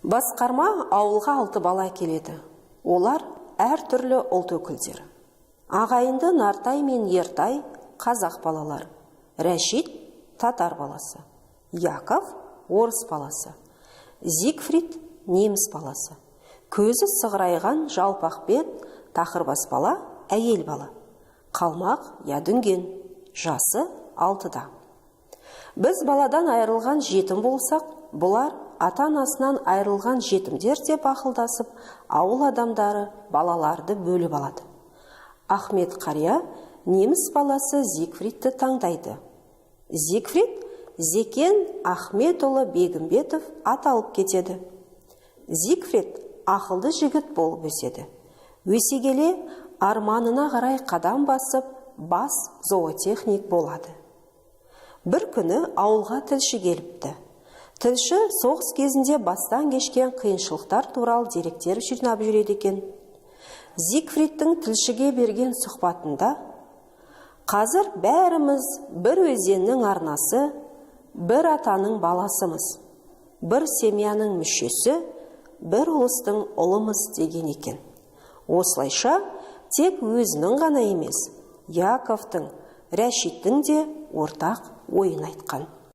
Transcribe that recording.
Басқарма ауылға 6 бала келеді. Олар әр түрлі ұлт өкілдері. Ағайынды Нартай мен Ертай қазақ балалар, Рәшит татар баласы, Яков орыс баласы, Зигфрид неміс баласы, көзі сығырайған жалпақбет тақырбас бала әйел бала, Қалмақ Дүнген, жасы 6-да. Біз баладан айырылған жетім болсақ, бұлар ата-анасынан айырылған жетімдер деп ақылдасып, ауыл адамдары балаларды бөліп алады. Ахмет қария неміс баласы Зигфридті таңдайды. Зигфрид Зекен Ахметұлы Бегімбетов аталып кетеді. Зигфрид ақылды жігіт болып өседі. Өсе келе арманына қарай қадам басып, бас зоотехник болады. Бір күні ауылға тілші келіпті. Тілші соғыс кезінде бастан кешкен қиыншылықтар туралы деректер жинап жүреді екен. Зигфридтің тілшіге берген сұхбатында: «Қазір бәріміз бір өзеннің арнасы, бір атаның баласымыз, бір семьяның мүшесі, бір ұлыстың ұлымыз» деген екен. Осылайша тек өзінің ғана емес, Яковтың, Рәшиттің де ортақ ойын айтқан.